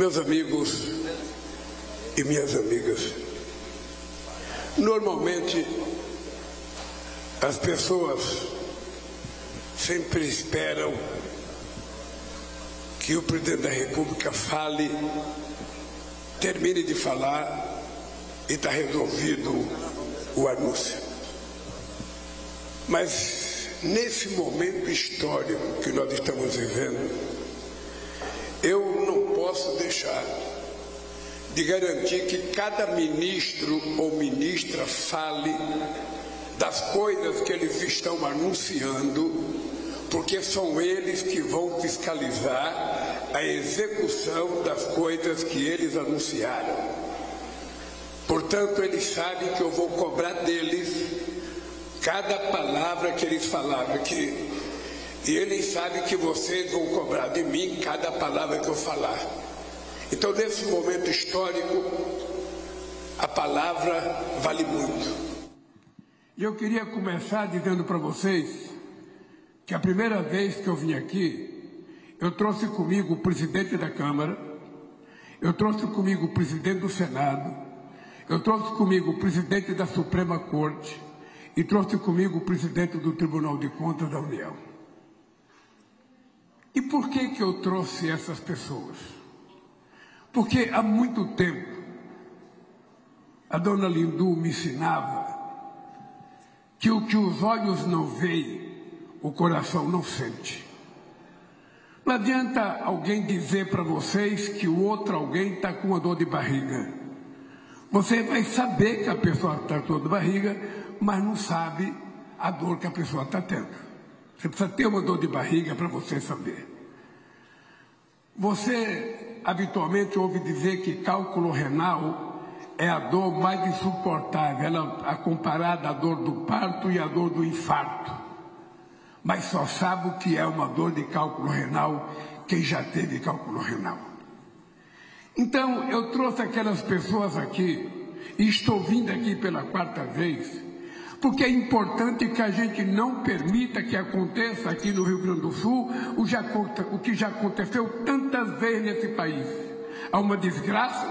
Meus amigos e minhas amigas, normalmente as pessoas sempre esperam que o presidente da República fale, termine de falar e está resolvido o anúncio. Mas nesse momento histórico que nós estamos vivendo, eu não posso deixar de garantir que cada ministro ou ministra fale das coisas que eles estão anunciando, porque são eles que vão fiscalizar a execução das coisas que eles anunciaram. Portanto, eles sabem que eu vou cobrar deles cada palavra que eles falaram aqui. E eles sabem que vocês vão cobrar de mim cada palavra que eu falar. Então, nesse momento histórico, a palavra vale muito. E eu queria começar dizendo para vocês que a primeira vez que eu vim aqui, eu trouxe comigo o presidente da Câmara, eu trouxe comigo o presidente do Senado, eu trouxe comigo o presidente da Suprema Corte e trouxe comigo o presidente do Tribunal de Contas da União. E por que eu trouxe essas pessoas? Porque há muito tempo a dona Lindu me ensinava que o que os olhos não veem, o coração não sente. Não adianta alguém dizer para vocês que o outro alguém está com uma dor de barriga. Você vai saber que a pessoa está com dor de barriga, mas não sabe a dor que a pessoa está tendo. Você precisa ter uma dor de barriga para você saber. Você habitualmente ouve dizer que cálculo renal é a dor mais insuportável, ela é comparada à dor do parto e à dor do infarto. Mas só sabe o que é uma dor de cálculo renal quem já teve cálculo renal. Então, eu trouxe aquelas pessoas aqui, e estou vindo aqui pela quarta vez, porque é importante que a gente não permita que aconteça aqui no Rio Grande do Sul o que já aconteceu tantas vezes nesse país. Há uma desgraça,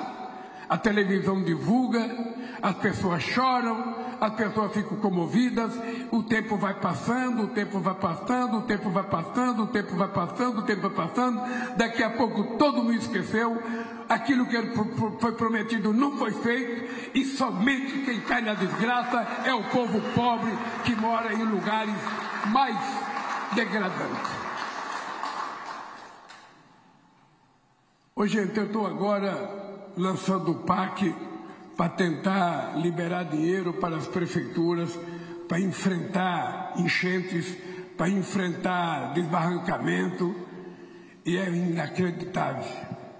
a televisão divulga, as pessoas choram, as pessoas ficam comovidas, o tempo vai passando, o tempo vai passando, o tempo vai passando, o tempo vai passando, o tempo vai passando, daqui a pouco todo mundo esqueceu, aquilo que foi prometido não foi feito, e somente quem cai na desgraça é o povo pobre que mora em lugares mais degradantes. Ô, gente, eu estou agora lançando o PAC para tentar liberar dinheiro para as prefeituras, para enfrentar enchentes, para enfrentar desbarrancamento, e é inacreditável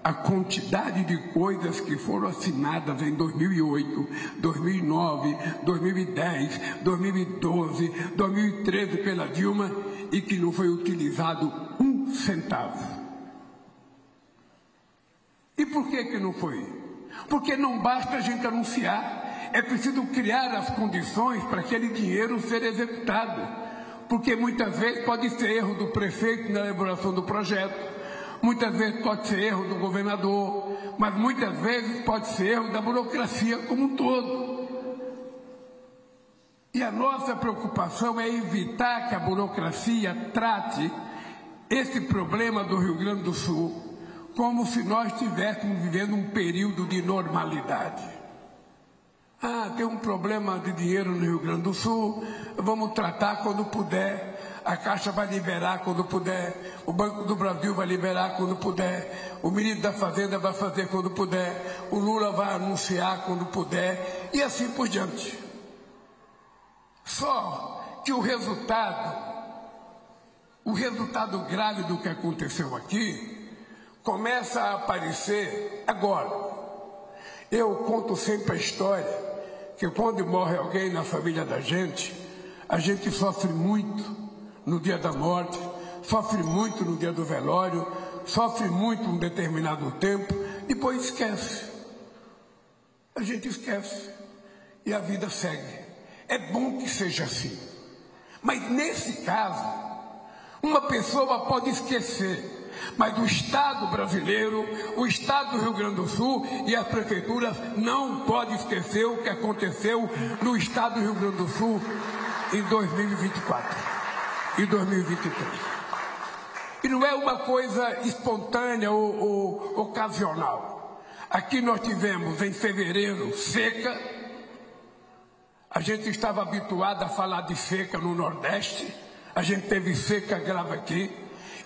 a quantidade de coisas que foram assinadas em 2008, 2009, 2010, 2012, 2013 pela Dilma e que não foi utilizado um centavo. E por que não foi? Porque não basta a gente anunciar, é preciso criar as condições para aquele dinheiro ser executado. Porque muitas vezes pode ser erro do prefeito na elaboração do projeto, muitas vezes pode ser erro do governador, mas muitas vezes pode ser erro da burocracia como um todo. E a nossa preocupação é evitar que a burocracia trate esse problema do Rio Grande do Sul como se nós estivéssemos vivendo um período de normalidade. Ah, tem um problema de dinheiro no Rio Grande do Sul, vamos tratar quando puder, a Caixa vai liberar quando puder, o Banco do Brasil vai liberar quando puder, o ministro da Fazenda vai fazer quando puder, o Lula vai anunciar quando puder, e assim por diante. Só que o resultado grave do que aconteceu aqui, começa a aparecer agora. Eu conto sempre a história que quando morre alguém na família da gente, a gente sofre muito no dia da morte, sofre muito no dia do velório, sofre muito um determinado tempo, depois esquece. A gente esquece e a vida segue. É bom que seja assim. Mas nesse caso, uma pessoa pode esquecer, Mas o Estado brasileiro, o Estado do Rio Grande do Sul e as prefeituras não podem esquecer o que aconteceu no Estado do Rio Grande do Sul em 2024 e 2023. E não é uma coisa espontânea ou ocasional. Aqui nós tivemos em fevereiro seca. A gente estava habituado a falar de seca no Nordeste. A gente teve seca grave aqui.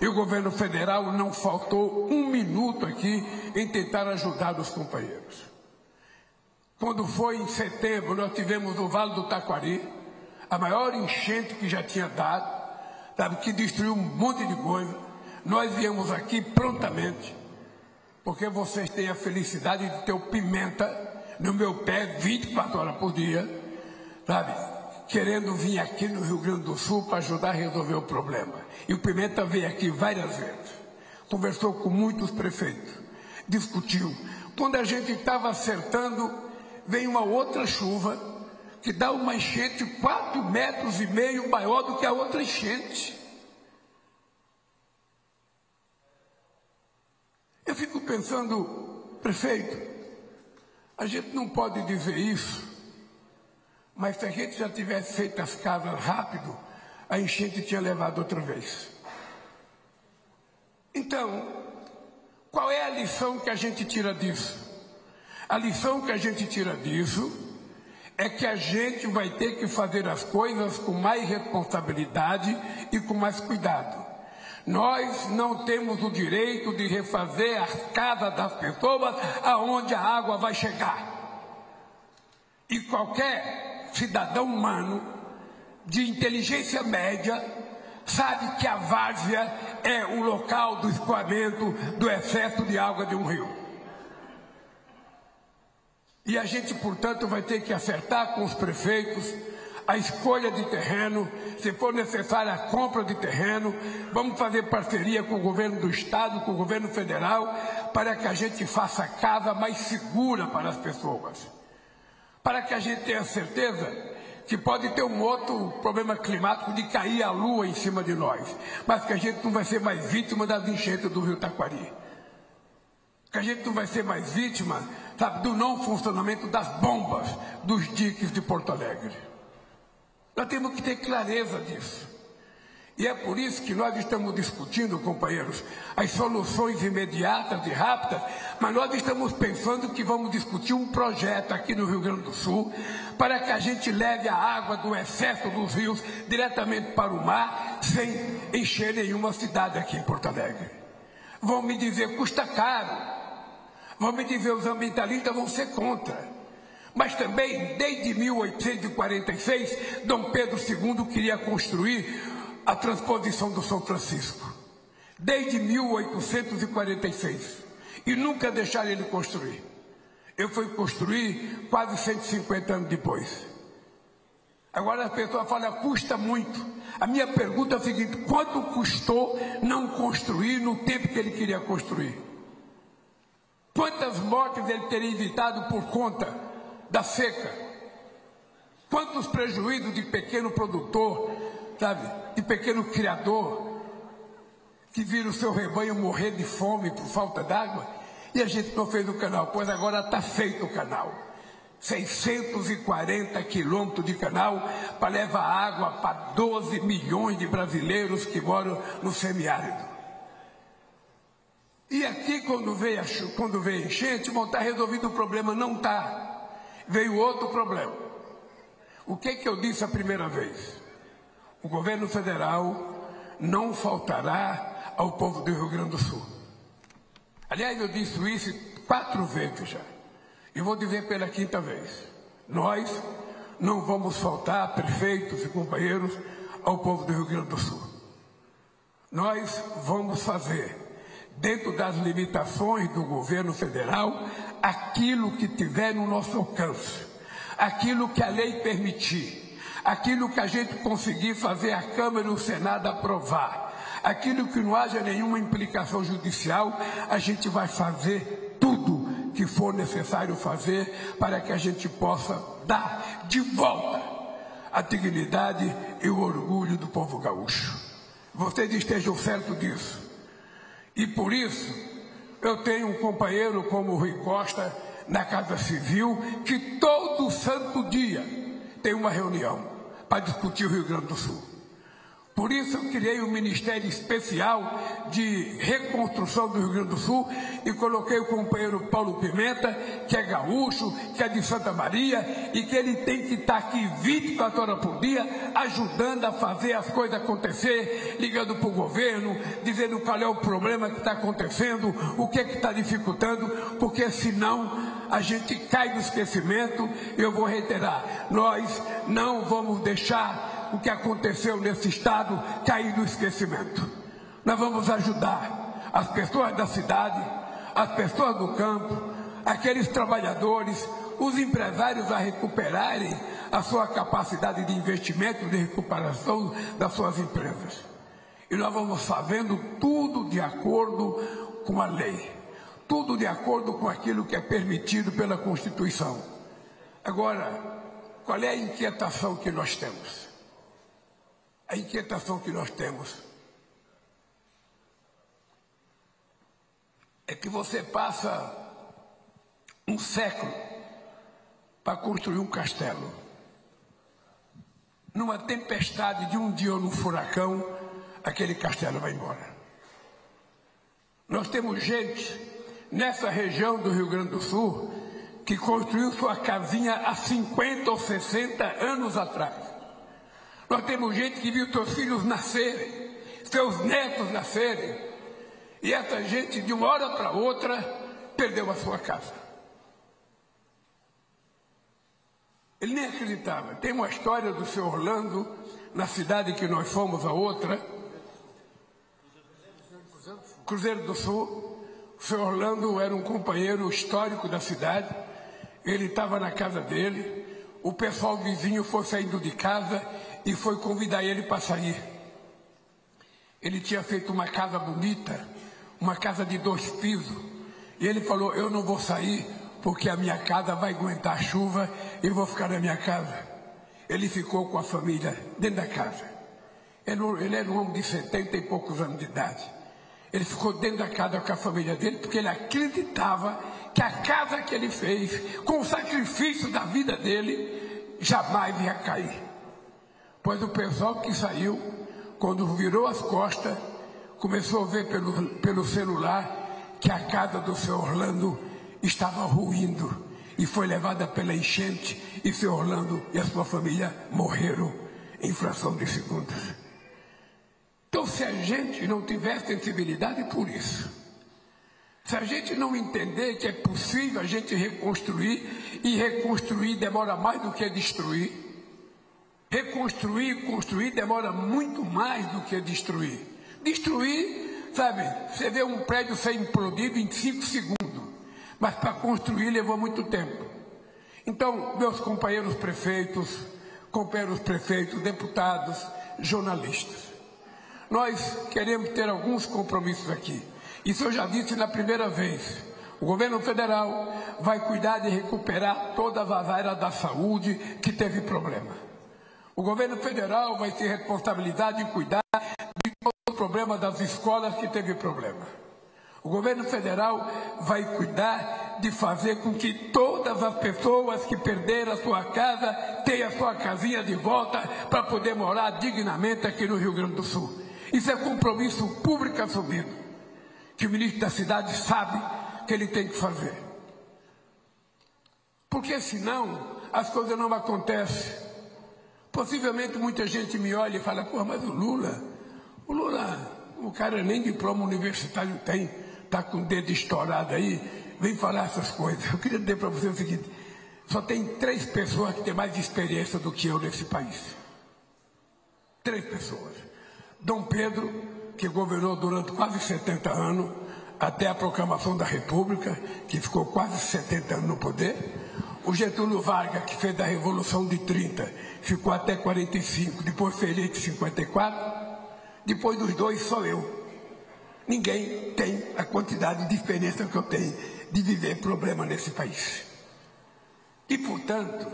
E o governo federal não faltou um minuto aqui em tentar ajudar os companheiros. Quando foi em setembro, nós tivemos o Vale do Taquari, a maior enchente que já tinha dado, sabe, que destruiu um monte de coisa. Nós viemos aqui prontamente, porque vocês têm a felicidade de ter o Pimenta no meu pé 24 horas por dia, sabe, querendo vir aqui no Rio Grande do Sul para ajudar a resolver o problema. E o Pimenta veio aqui várias vezes, conversou com muitos prefeitos, discutiu. Quando a gente estava acertando, vem uma outra chuva que dá uma enchente 4,5 metros maior do que a outra enchente. Eu fico pensando, prefeito, a gente não pode dizer isso, mas se a gente já tivesse feito as casas rápido, a enchente tinha levado outra vez. Então, qual é a lição que a gente tira disso? A lição que a gente tira disso é que a gente vai ter que fazer as coisas com mais responsabilidade e com mais cuidado. Nós não temos o direito de refazer as casas das pessoas aonde a água vai chegar. E qualquer cidadão humano de inteligência média sabe que a várzea é o local do escoamento do excesso de água de um rio. E a gente, portanto, vai ter que acertar com os prefeitos a escolha de terreno, se for necessária a compra de terreno, vamos fazer parceria com o governo do Estado, com o governo federal, para que a gente faça a casa mais segura para as pessoas. Para que a gente tenha certeza que pode ter um outro problema climático de cair a lua em cima de nós, mas que a gente não vai ser mais vítima das enchentes do Rio Taquari. Que a gente não vai ser mais vítima, sabe, do não funcionamento das bombas dos diques de Porto Alegre. Nós temos que ter clareza disso. E é por isso que nós estamos discutindo, companheiros, as soluções imediatas e rápidas, mas nós estamos pensando que vamos discutir um projeto aqui no Rio Grande do Sul para que a gente leve a água do excesso dos rios diretamente para o mar, sem encher nenhuma cidade aqui em Porto Alegre. Vão me dizer, custa caro. Vão me dizer, os ambientalistas vão ser contra. Mas também, desde 1846, Dom Pedro II queria construir a transposição do São Francisco. Desde 1846. E nunca deixaram ele construir. Eu fui construir quase 150 anos depois. Agora as pessoas falam, custa muito. A minha pergunta é a seguinte, quanto custou não construir no tempo que ele queria construir? Quantas mortes ele teria evitado por conta da seca? Quantos prejuízos de pequeno produtor, sabe, de pequeno criador, que vira o seu rebanho morrer de fome por falta d'água? E a gente não fez o canal, pois agora está feito o canal. 640 quilômetros de canal para levar água para 12 milhões de brasileiros que moram no semiárido. E aqui, quando veio a enchente, bom, está resolvido o problema. Não está. Veio outro problema. O que eu disse a primeira vez? O governo federal não faltará ao povo do Rio Grande do Sul. Aliás, eu disse isso 4 vezes já. E vou dizer pela 5ª vez. Nós não vamos faltar, prefeitos e companheiros, ao povo do Rio Grande do Sul. Nós vamos fazer, dentro das limitações do governo federal, aquilo que tiver no nosso alcance, aquilo que a lei permitir, aquilo que a gente conseguir fazer a Câmara e o Senado aprovar, aquilo que não haja nenhuma implicação judicial, a gente vai fazer tudo que for necessário fazer para que a gente possa dar de volta a dignidade e o orgulho do povo gaúcho. Vocês estejam certos disso. E por isso, eu tenho um companheiro como o Rui Costa na Casa Civil, que todo santo dia tem uma reunião para discutir o Rio Grande do Sul. Por isso eu criei um Ministério Especial de Reconstrução do Rio Grande do Sul e coloquei o companheiro Paulo Pimenta, que é gaúcho, que é de Santa Maria, e que ele tem que estar aqui 24 horas por dia, ajudando a fazer as coisas acontecer, ligando para o governo, dizendo qual é o problema que está acontecendo, o que é que está dificultando, porque senão a gente cai no esquecimento. Eu vou reiterar, nós não vamos deixar o que aconteceu nesse estado cair no esquecimento. Nós vamos ajudar as pessoas da cidade, as pessoas do campo, aqueles trabalhadores, os empresários a recuperarem a sua capacidade de investimento, de recuperação das suas empresas. E nós vamos fazendo tudo de acordo com a lei, tudo de acordo com aquilo que é permitido pela Constituição. Agora, qual é a inquietação que nós temos? A inquietação que nós temos é que você passa um século para construir um castelo. Numa tempestade de um dia ou num furacão, aquele castelo vai embora. Nós temos gente nessa região do Rio Grande do Sul que construiu sua casinha há 50 ou 60 anos atrás. Nós temos gente que viu seus filhos nascerem, seus netos nascerem, e essa gente, de uma hora para outra, perdeu a sua casa. Ele nem acreditava. Tem uma história do seu Orlando, na cidade que nós fomos, a outra, Cruzeiro do Sul. O seu Orlando era um companheiro histórico da cidade, ele estava na casa dele, o pessoal vizinho foi saindo de casa e foi convidar ele para sair. Ele tinha feito uma casa bonita, uma casa de 2 pisos, e ele falou: eu não vou sair porque a minha casa vai aguentar a chuva e eu vou ficar na minha casa. Ele ficou com a família dentro da casa. Ele era um homem de 70 e poucos anos de idade. Ele ficou dentro da casa com a família dele porque ele acreditava que a casa que ele fez, com o sacrifício da vida dele, jamais ia cair. Pois o pessoal que saiu, quando virou as costas, começou a ver pelo celular que a casa do seu Orlando estava ruindo e foi levada pela enchente, e seu Orlando e a sua família morreram em fração de segundos. Então, se a gente não tiver sensibilidade por isso, se a gente não entender que é possível a gente reconstruir, e reconstruir demora mais do que destruir, reconstruir e construir demora muito mais do que destruir. Destruir, sabe, você vê um prédio ser implodido em 5 segundos, mas para construir levou muito tempo. Então, meus companheiros prefeitos, deputados, jornalistas, nós queremos ter alguns compromissos aqui. Isso eu já disse na primeira vez. O governo federal vai cuidar de recuperar todas as áreas da saúde que teve problema. O governo federal vai ter responsabilidade de cuidar de todo o problema das escolas que teve problema. O governo federal vai cuidar de fazer com que todas as pessoas que perderam a sua casa tenham a sua casinha de volta para poder morar dignamente aqui no Rio Grande do Sul. Isso é compromisso público assumido, que o ministro da cidade sabe que ele tem que fazer. Porque senão as coisas não acontecem. Possivelmente muita gente me olha e fala: pô, mas o Lula, o cara nem diploma universitário tem, está com o dedo estourado aí, vem falar essas coisas. Eu queria dizer para você o seguinte: só tem 3 pessoas que têm mais experiência do que eu nesse país. 3 pessoas. Dom Pedro, que governou durante quase 70 anos, até a proclamação da República, que ficou quase 70 anos no poder. O Getúlio Vargas, que fez a Revolução de 30, ficou até 45, depois foi eleito em 54. Depois dos 2, só eu. Ninguém tem a quantidade de experiência que eu tenho de viver problema nesse país. E, portanto,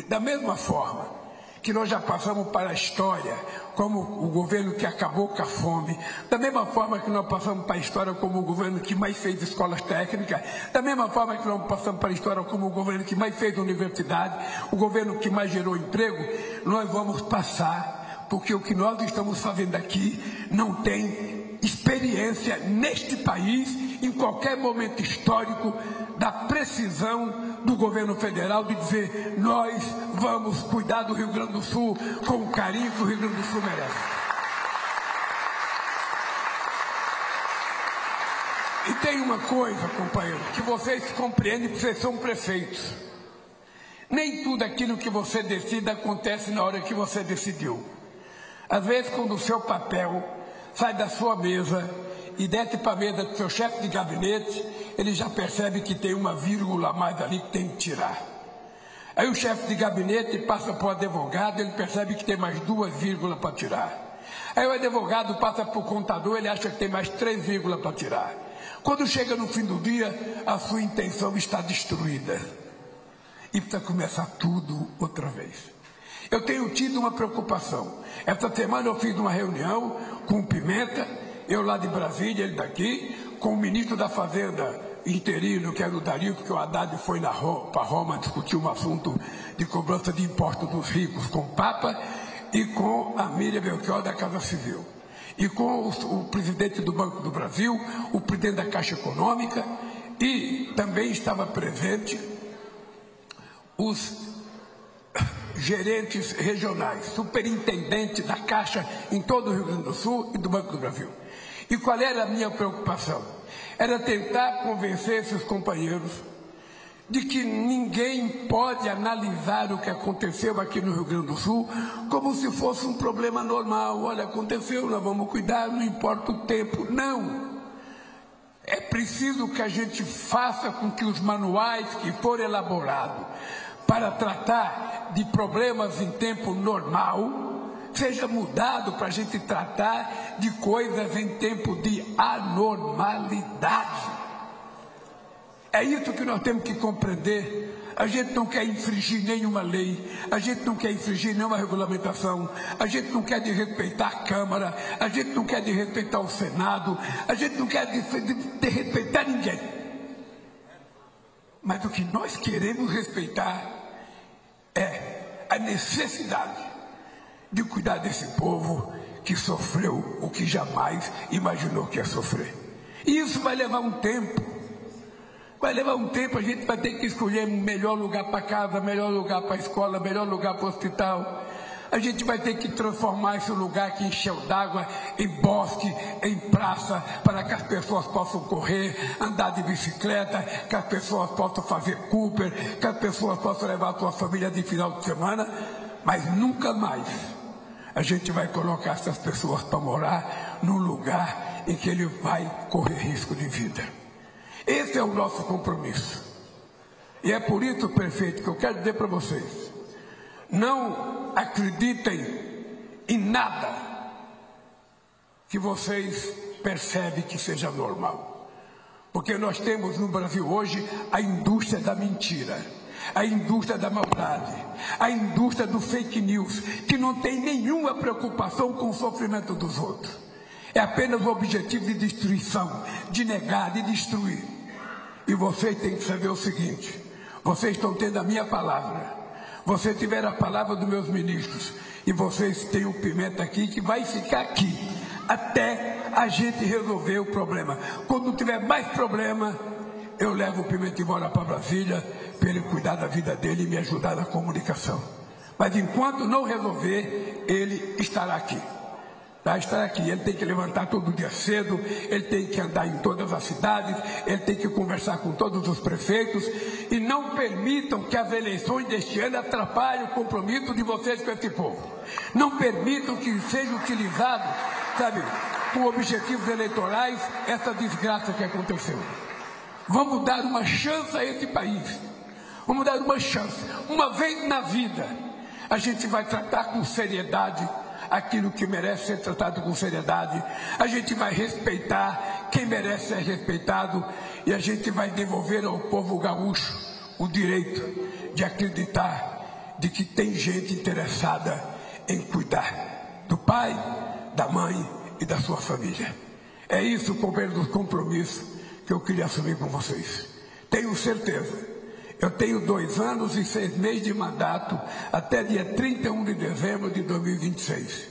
da mesma forma que nós já passamos para a história como o governo que acabou com a fome, da mesma forma que nós passamos para a história como o governo que mais fez escolas técnicas, da mesma forma que nós passamos para a história como o governo que mais fez universidade, o governo que mais gerou emprego, nós vamos passar, porque o que nós estamos fazendo aqui não tem experiência neste país, em qualquer momento histórico, da precisão do governo federal de dizer: nós vamos cuidar do Rio Grande do Sul com o carinho que o Rio Grande do Sul merece. E tem uma coisa, companheiro, que vocês compreendem, porque vocês são prefeitos. Nem tudo aquilo que você decide acontece na hora que você decidiu. Às vezes, quando o seu papel sai da sua mesa e desce para a mesa do seu chefe de gabinete, ele já percebe que tem uma vírgula a mais ali que tem que tirar. Aí o chefe de gabinete passa para o advogado, ele percebe que tem mais 2 vírgulas para tirar. Aí o advogado passa para o contador, ele acha que tem mais 3 vírgulas para tirar. Quando chega no fim do dia, a sua intenção está destruída. E precisa começar tudo outra vez. Eu tenho tido uma preocupação. Essa semana eu fiz uma reunião com o Pimenta, eu lá de Brasília, ele daqui, com o ministro da Fazenda interino, que era o Dario, porque o Haddad foi para Roma discutir um assunto de cobrança de impostos dos ricos com o Papa, e com a Miriam Belchior da Casa Civil, e com o presidente do Banco do Brasil, o presidente da Caixa Econômica, e também estava presente os gerentes regionais, superintendentes da Caixa em todo o Rio Grande do Sul e do Banco do Brasil. E qual era a minha preocupação? Era tentar convencer esses companheiros de que ninguém pode analisar o que aconteceu aqui no Rio Grande do Sul como se fosse um problema normal. Olha, aconteceu, nós vamos cuidar, não importa o tempo. Não! É preciso que a gente faça com que os manuais que forem elaborados para tratar de problemas em tempo normal seja mudado para a gente tratar de coisas em tempo de anormalidade. É isso que nós temos que compreender. A gente não quer infringir nenhuma lei, a gente não quer infringir nenhuma regulamentação, a gente não quer desrespeitar a Câmara, a gente não quer desrespeitar o Senado, a gente não quer desrespeitar ninguém. Mas o que nós queremos respeitar é a necessidade de cuidar desse povo que sofreu o que jamais imaginou que ia sofrer. E isso vai levar um tempo. Vai levar um tempo, a gente vai ter que escolher melhor lugar para casa, melhor lugar para a escola, melhor lugar para o hospital. A gente vai ter que transformar esse lugar que encheu d'água em bosque, em praça, para que as pessoas possam correr, andar de bicicleta, que as pessoas possam fazer Cooper, que as pessoas possam levar a sua família de final de semana, mas nunca mais a gente vai colocar essas pessoas para morar num lugar em que ele vai correr risco de vida. Esse é o nosso compromisso. E é por isso, prefeito, que eu quero dizer para vocês: não acreditem em nada que vocês percebem que seja normal. Porque nós temos no Brasil hoje a indústria da mentira, a indústria da maldade, a indústria do fake news, que não tem nenhuma preocupação com o sofrimento dos outros. É apenas o objetivo de destruição, de negar, de destruir. E vocês têm que saber o seguinte: vocês estão tendo a minha palavra, vocês tiveram a palavra dos meus ministros, e vocês têm o Pimenta aqui, que vai ficar aqui até a gente resolver o problema. Quando tiver mais problema, eu levo o Pimenta embora para Brasília, para ele cuidar da vida dele e me ajudar na comunicação. Mas enquanto não resolver, ele estará aqui. Estará aqui. Ele tem que levantar todo dia cedo, ele tem que andar em todas as cidades, ele tem que conversar com todos os prefeitos, e não permitam que as eleições deste ano atrapalhem o compromisso de vocês com esse povo. Não permitam que seja utilizado, sabe, com objetivos eleitorais, essa desgraça que aconteceu. Vamos dar uma chance a esse país. Vamos dar uma chance. Uma vez na vida, a gente vai tratar com seriedade aquilo que merece ser tratado com seriedade. A gente vai respeitar quem merece ser respeitado, e a gente vai devolver ao povo gaúcho o direito de acreditar, de que tem gente interessada em cuidar do pai, da mãe e da sua família. É isso o compromisso que eu queria assumir com vocês. Tenho certeza. Eu tenho 2 anos e 6 meses de mandato até dia 31 de dezembro de 2026.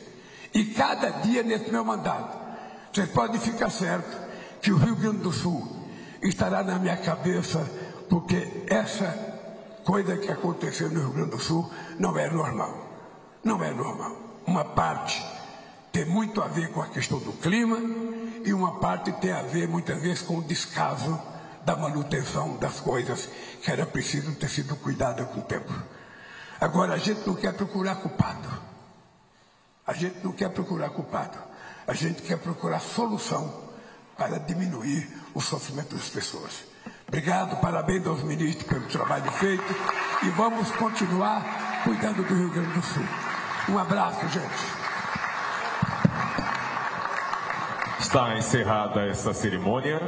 E cada dia nesse meu mandato, vocês podem ficar certos que o Rio Grande do Sul estará na minha cabeça, porque essa coisa que aconteceu no Rio Grande do Sul não é normal. Não é normal. Uma parte tem muito a ver com a questão do clima e uma parte tem a ver, muitas vezes, com o descaso da manutenção das coisas que era preciso ter sido cuidada com o tempo. Agora, a gente não quer procurar culpado. A gente não quer procurar culpado. A gente quer procurar solução para diminuir o sofrimento das pessoas. Obrigado, parabéns aos ministros pelo trabalho feito e vamos continuar cuidando do Rio Grande do Sul. Um abraço, gente. Está encerrada essa cerimônia.